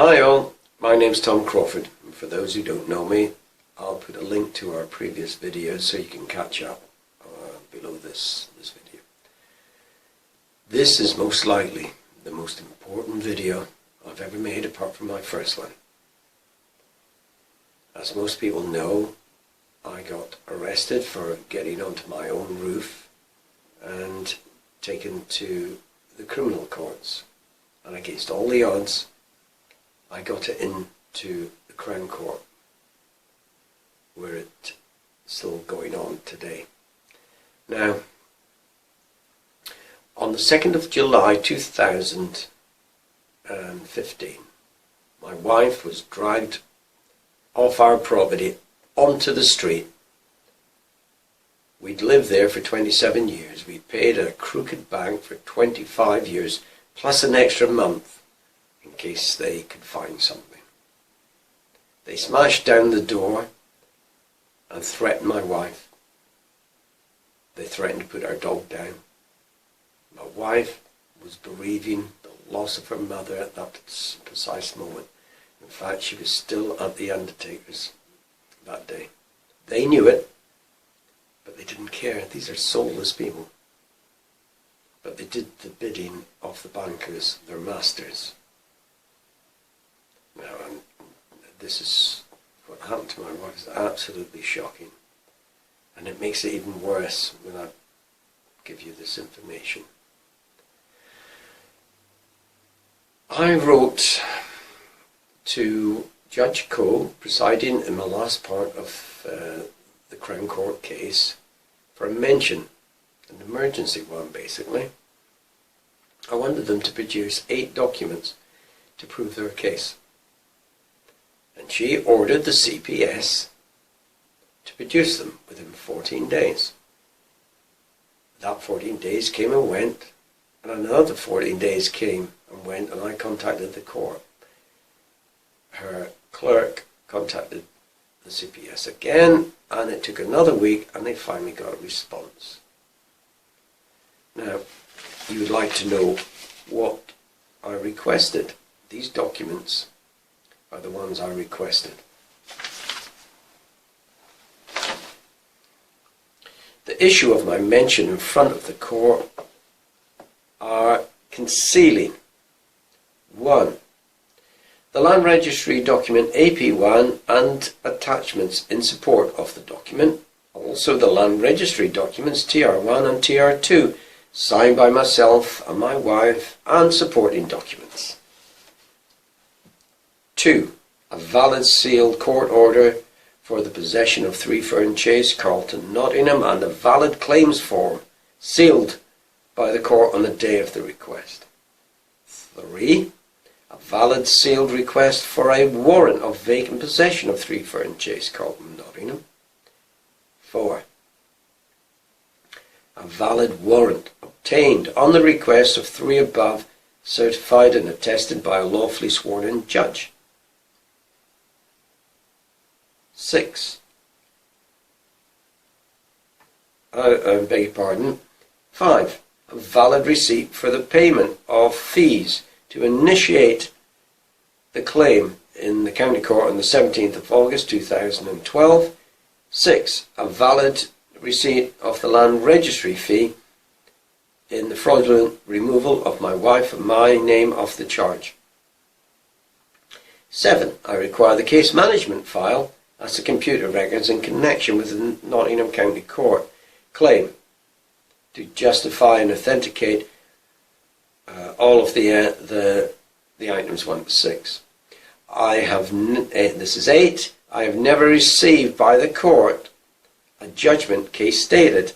Hi all, my name's Tom Crawford, and for those who don't know me, I'll put a link to our previous videos so you can catch up below this video. This is most likely the most important video I've ever made apart from my first one. As most people know, I got arrested for getting onto my own roof and taken to the criminal courts, and against all the odds I got it into the Crown Court, where it's still going on today. Now, on the 2nd of July 2015, my wife was dragged off our property onto the street. We'd lived there for 27 years. We paid a crooked bank for 25 years, plus an extra month in case they could find something. They smashed down the door and threatened my wife. They threatened to put our dog down. My wife was bereaving the loss of her mother at that precise moment. In fact, she was still at the undertaker's that day. They knew it, but they didn't care. These are soulless people. But they did the bidding of the bankers, their masters. Now, this is what happened to my wife is absolutely shocking. And it makes it even worse when I give you this information. I wrote to Judge Cole, presiding in the last part of the Crown Court case, for a mention, an emergency one basically. I wanted them to produce 8 documents to prove their case. And she ordered the CPS to produce them within 14 days. That 14 days came and went, and another 14 days came and went, and I contacted the court. Her clerk contacted the CPS again, and it took another week, and they finally got a response. Now, you would like to know what I requested. These documents are the ones I requested. The issue of my mention in front of the court are concealing 1. The Land Registry document AP1 and attachments in support of the document, also the Land Registry documents TR1 and TR2, signed by myself and my wife, and supporting documents. 2. A valid sealed court order for the possession of 3 Fern Chase, Carlton, Nottingham, and a valid claims form sealed by the court on the day of the request. 3. A valid sealed request for a warrant of vacant possession of 3 Fern Chase, Carlton, Nottingham. 4. A valid warrant obtained on the request of 3 above, certified and attested by a lawfully sworn-in judge. 6. I beg your pardon. 5. A valid receipt for the payment of fees to initiate the claim in the County Court on the 17th of August 2012. 6. A valid receipt of the Land Registry fee in the fraudulent removal of my wife and my name off the charge. 7. I require the case management file as the computer records in connection with the Nottingham County Court claim to justify and authenticate all of the items 1 to 6. This is 8. I have never received by the court a judgment case stated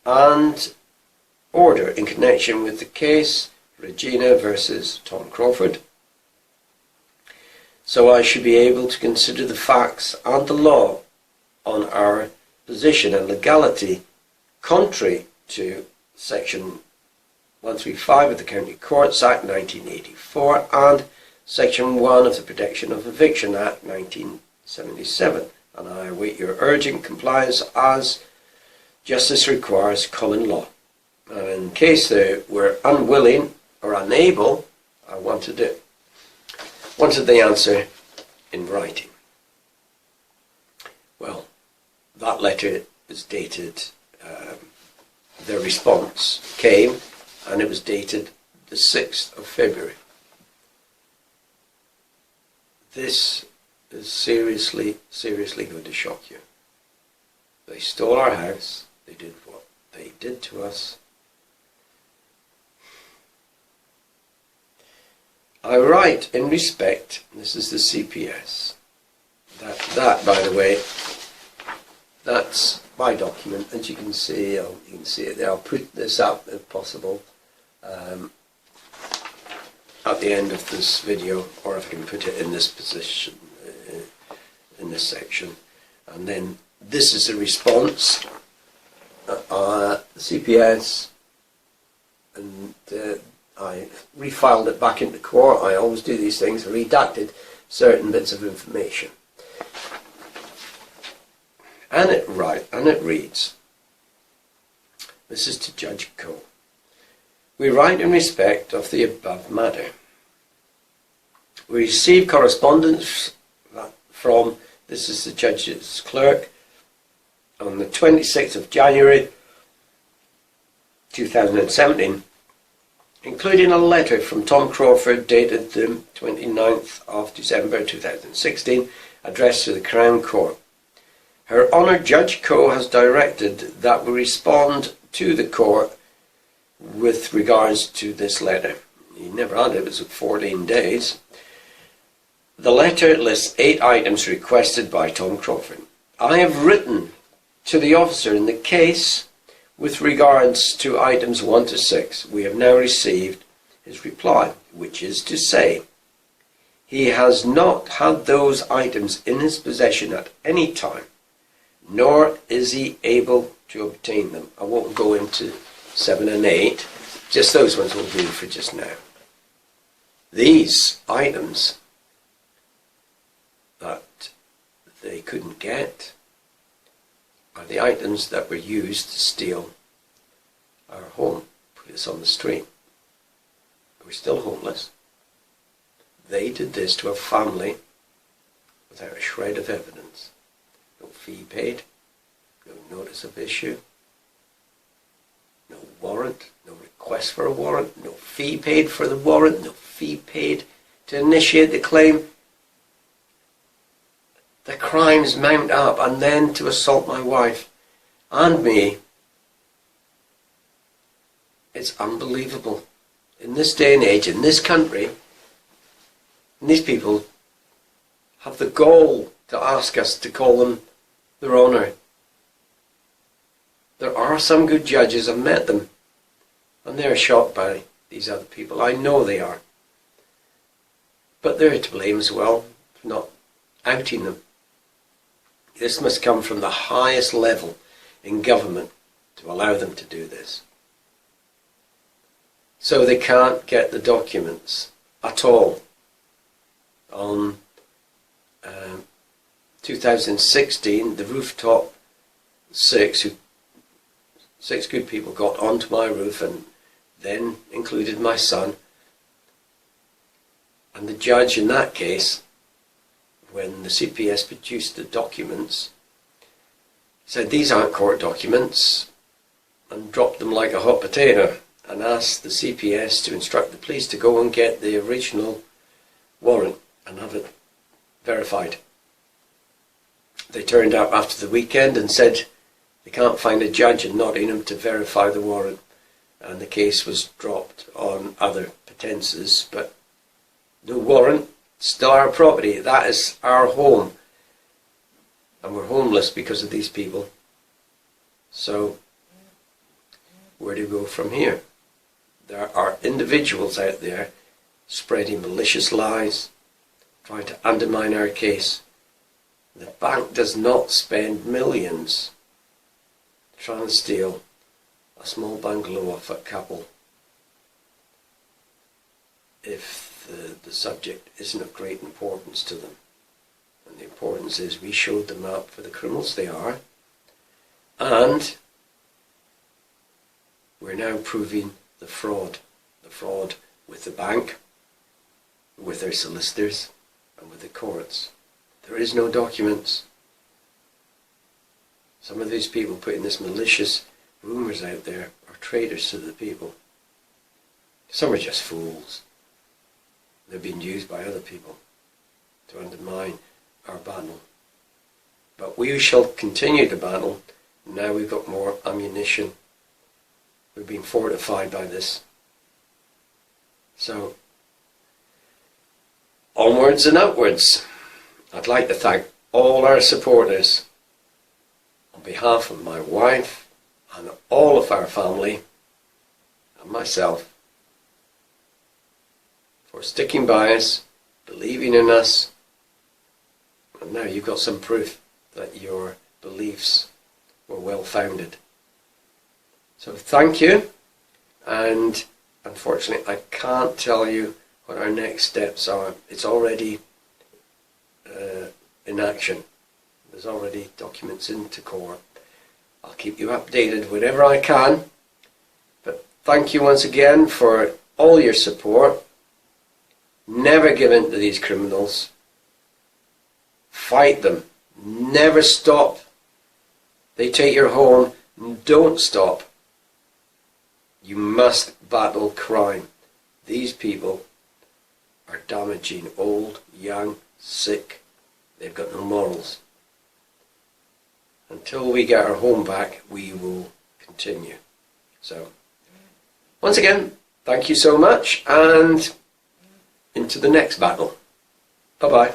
and order in connection with the case Regina versus Tom Crawford. So I should be able to consider the facts and the law on our position and legality contrary to Section 135 of the County Courts Act 1984 and Section 1 of the Protection of Eviction Act 1977. And I await your urgent compliance as justice requires common law. And in case they were unwilling or unable, I wanted it. wanted the answer in writing. Well, that letter was dated, their response came, and it was dated the 6th of February. This is seriously, seriously going to shock you. They stole our house. They did what they did to us. I write in respect, this is the CPS, that by the way, that's my document, and you can see it there. I'll put this up if possible at the end of this video, or if I can put it in this position, in this section. And then this is a response, CPS, and I refiled it back into court. I always do these things, redacted certain bits of information. And it reads, this is to Judge Coe. We write in respect of the above matter. We received correspondence from, this is the judge's clerk, on the 26th of January 2017, including a letter from Tom Crawford dated the 29th of December 2016, addressed to the Crown Court. Her Honour Judge Coe has directed that we respond to the court with regards to this letter. He never had it, it was 14 days. The letter lists 8 items requested by Tom Crawford. I have written to the officer in the case with regards to items 1 to 6. We have now received his reply, which is to say, he has not had those items in his possession at any time, nor is he able to obtain them. I won't go into 7 and 8, just those ones will do for just now. These items that they couldn't get are the items that were used to steal our home, put us on the street. We're still homeless. They did this to a family without a shred of evidence. No fee paid, no notice of issue, no warrant, no request for a warrant, no fee paid for the warrant, no fee paid to initiate the claim. The crimes mount up, and then to assault my wife and me. It's unbelievable. In this day and age, in this country, these people have the gall to ask us to call them their honour. There are some good judges, I've met them, and they're shocked by these other people. I know they are. But they're to blame as well for not outing them. This must come from the highest level in government to allow them to do this. So they can't get the documents at all. On 2016, the rooftop 6 good people got onto my roof, and then included my son. And the judge in that case, when the CPS produced the documents, said these aren't court documents, and dropped them like a hot potato, and asked the CPS to instruct the police to go and get the original warrant and have it verified. They turned up after the weekend and said they can't find a judge in Nottingham to verify the warrant, and the case was dropped on other pretences, but no warrant, still our property. That is our home, and we're homeless because of these people. So where do we go from here? There are individuals out there spreading malicious lies, trying to undermine our case. The bank does not spend millions trying to steal a small bungalow off a couple if the subject isn't of great importance to them. And the importance is we showed them up for the criminals they are, and we're now proving the fraud with the bank, with their solicitors and with the courts. There is no documents. Some of these people putting this malicious rumours out there are traitors to the people. Some are just fools. They're being used by other people to undermine our battle. But we shall continue the battle. Now we've got more ammunition. We've been fortified by this. So, onwards and upwards. I'd like to thank all our supporters on behalf of my wife and all of our family and myself for sticking by us, believing in us, and now you've got some proof that your beliefs were well founded. So thank you, and unfortunately I can't tell you what our next steps are. It's already in action. There's already documents into court. I'll keep you updated whenever I can, but thank you once again for all your support. Never give in to these criminals. Fight them. Never stop. They take your home. Don't stop. You must battle crime. These people are damaging old, young, sick. They've got no morals. Until we get our home back, we will continue. So, once again, thank you so much, and into the next battle. Bye-bye.